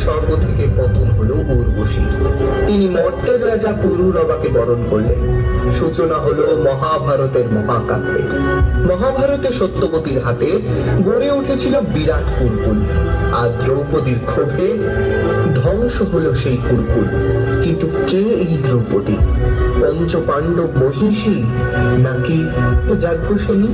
স্বর্গ থেকে পতন হলো উর্বশী। তিনি মর্তের রাজা পুরুরবাকে বরণ করলেন। সূচনা হলো মহাভারতের মহাকাব্যের। মহাভারতে সত্যবতীর হাতে গড়ে উঠেছিল বিরাট কুরকুল। আর দ্রৌপদীর ক্ষোভে ধ্বংস হলো সেই কুরকুল। কিন্তু কে এই দ্রৌপদী? পঞ্চ পাণ্ডব মহিষী নাকি যাজ্ঞসেনী?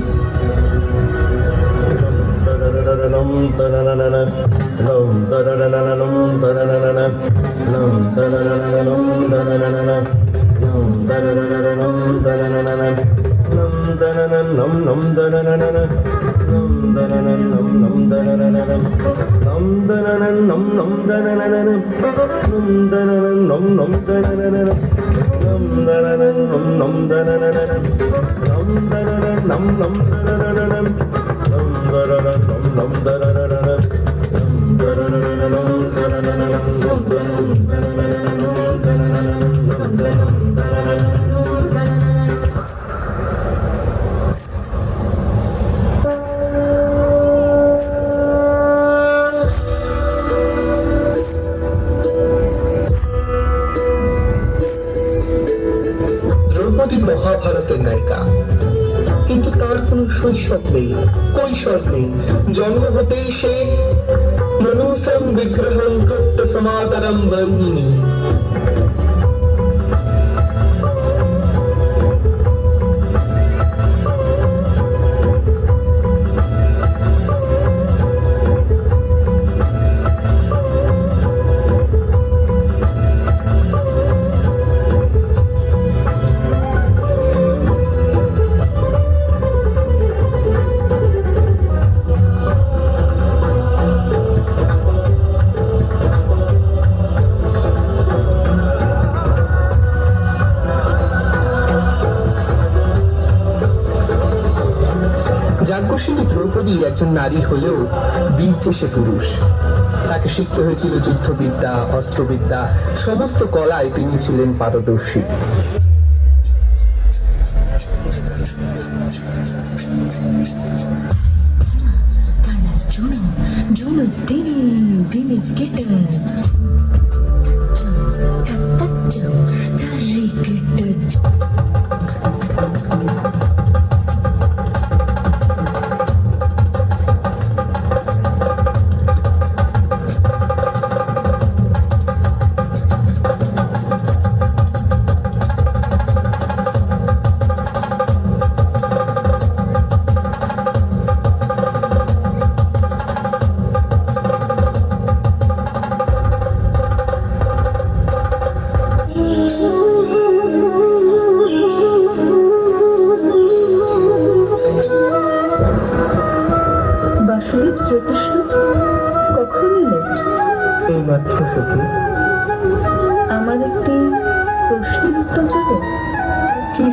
মহাভারতের নায়িকা, কিন্তু তার কোনো শৈশব নেই, কৈশোর নেই। জন্ম হতেই সে মনুষ্যম বিগ্রহম কৃত্য সমাদরম বর্ণিনী। যাজ্ঞসেনী দ্রৌপদী একজন নারী হলেও বীর্যে সে পুরুষ। তাকে শিখতে হয়েছিল যুদ্ধবিদ্যা, অস্ত্রবিদ্যা, সমস্ত কলায় তিনি ছিলেন পারদর্শী।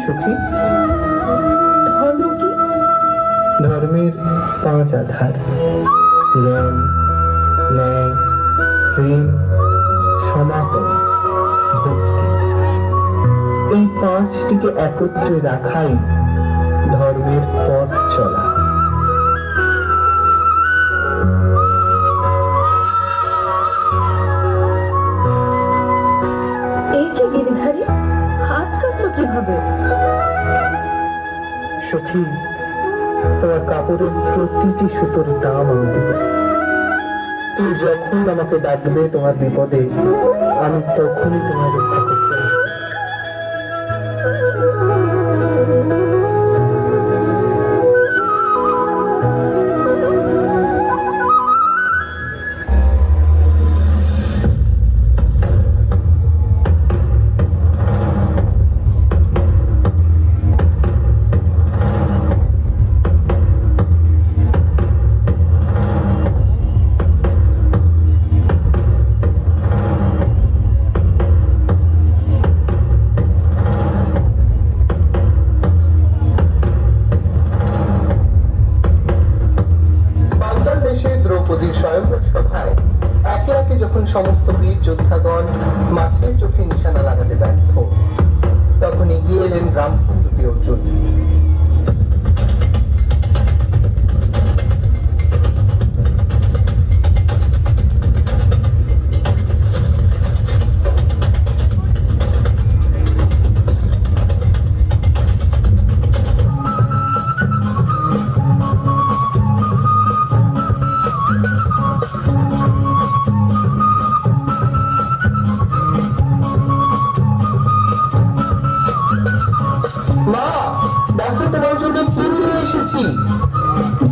সখী? ধর্ম কি? ধর্মের 5 আধার: জ্ঞান, ন্যায়, প্রেম, সমাপন, ভক্তি। এই 5টিকে একত্রে রাখাই ধর্মের পথ চলা। এই কি গিরিধারী, হাত কাটলো কিভাবে? সখী, তোমার কাপড়ের প্রতিটি সুতোর দাম আমি দেব। তুমি যখন আমাকে ডাকবে তোমার বিপদে, আমি তখনই তোমার রক্ষা করতে আসবো। পাঞ্চাল দেশে দ্রৌপদীর স্বয়ংবর সভায় একে একে যখন সমস্ত বীর যোদ্ধাগণ মাছের চোখে নিশানা লাগাতে ব্যর্থ, তখন এগিয়ে এলেন রামচন্দ্রী অর্জুন। মা, দেখো তোমার জন্য কি নিয়ে এসেছি।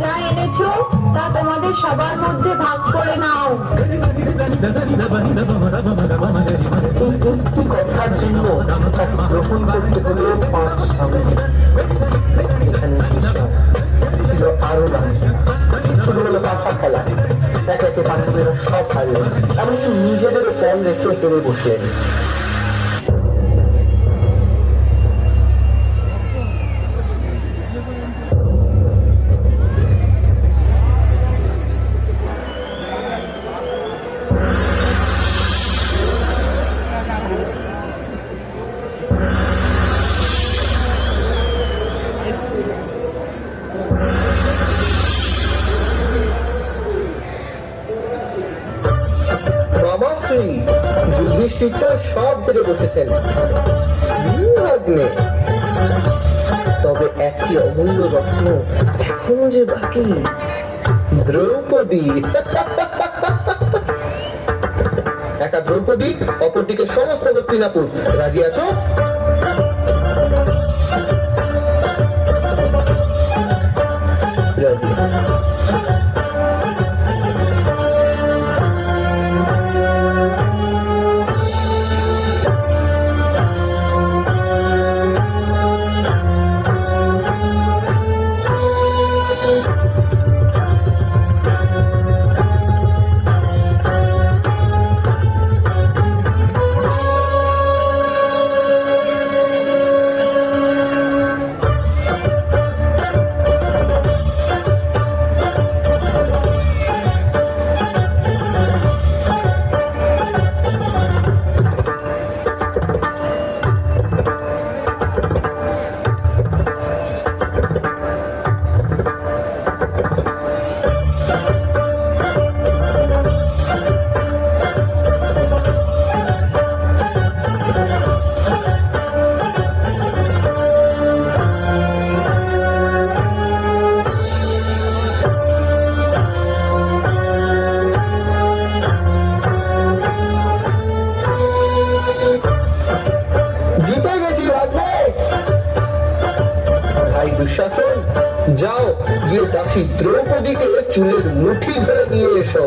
যা এনেছো তা তোমাদের সবার মধ্যে ভাগ করে নাও। এই একটি কথার জন্য তাকে গ্রহণ করতে হলো 5 সামনে। এখানে শেষ নয়, ছিল আরো লাঞ্ছনা। শুরু হলো পাশা খেলা। একে একে পাণ্ডবেরা সব হারলেন, এমনকি নিজেদেরও কম রেখে হেরে বসলেন। মামাশ্রী যুধিষ্ঠির তো সব বেড়ে বসেছেন লগ্নে, তবে একটি অমূল্য রত্ন এখনো যে বাকি, দ্রৌপদী। একা দ্রৌপদী, অপরদিকে সমস্ত হস্তিনাপুর। রাজি আছো? রাজি। দুঃশাসন, যাও গিয়ে দাসী দ্রৌপদীকে চুলের মুঠি ধরে নিয়ে এসো।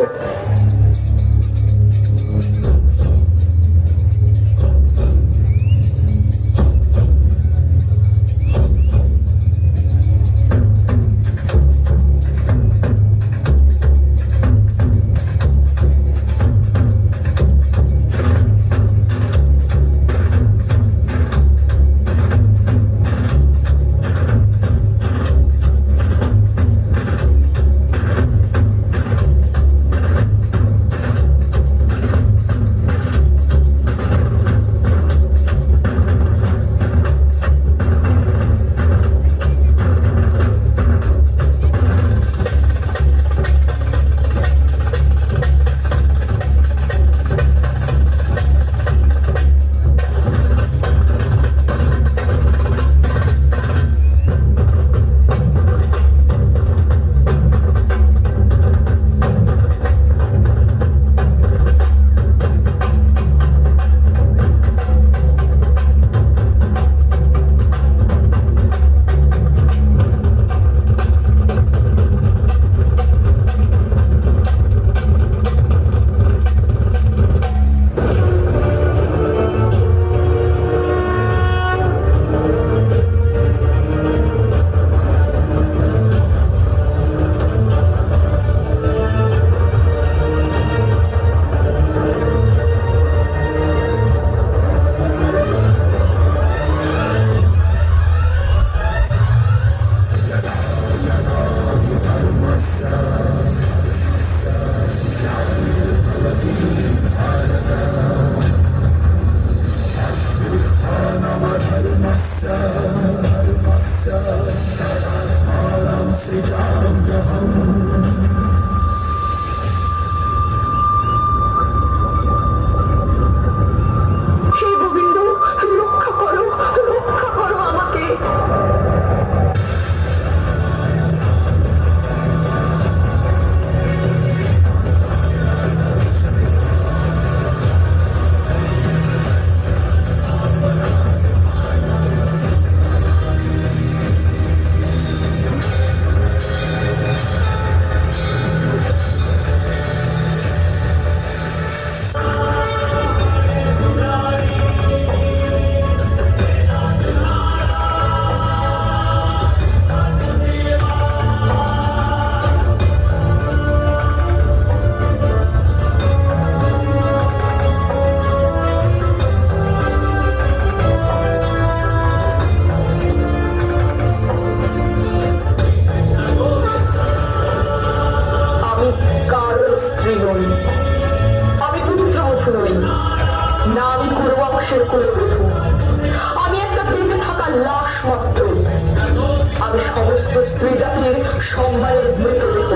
আমি সমস্ত স্ত্রী জাতির সম্মানের মৃতদেহ,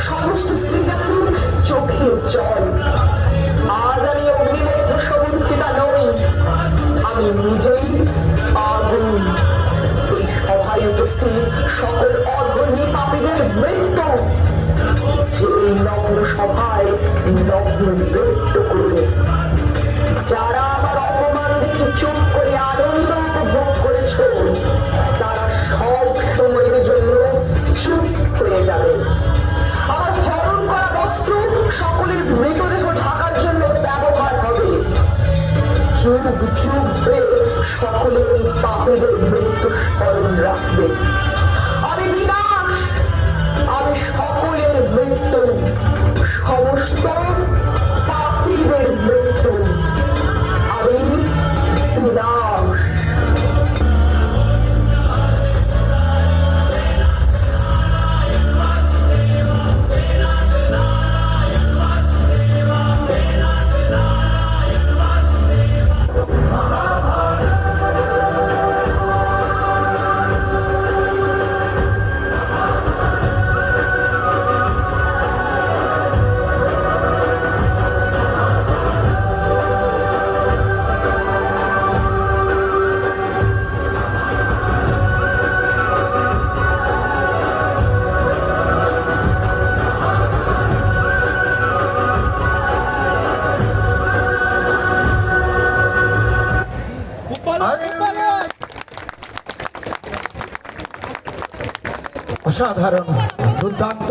সমস্ত স্ত্রী জাতির চোখের জল। আজ আমি অগ্নিমধ্য সমুদ্রিতা নই, আমি নিজেই আগুন। এই সভায় উপস্থিত সকল অধর্মী পাপীদের মৃত্যু, যে এই নগ্ন সভায় নগ্ন নৃত্য করবে। যারা আমার অপমান দেখে চুপ করে আনন্দ উপভোগ করেছ, তারা সব সময়ের জন্য চুপ হয়ে যাবে। আমার হরণ করা বস্ত্র সকলের মৃতদেহ ঢাকার জন্য ব্যবহার হবে। যুগ যুগ ধরে সকলে এই পাপীদের মৃত্যু স্মরণ রাখবে। আমি বিনাশ, আমি সকলের মৃত্যু, সমস্ত পাপীদের মৃত্যু। আমি বিনাশ। অসাধারণ, দুর্দান্ত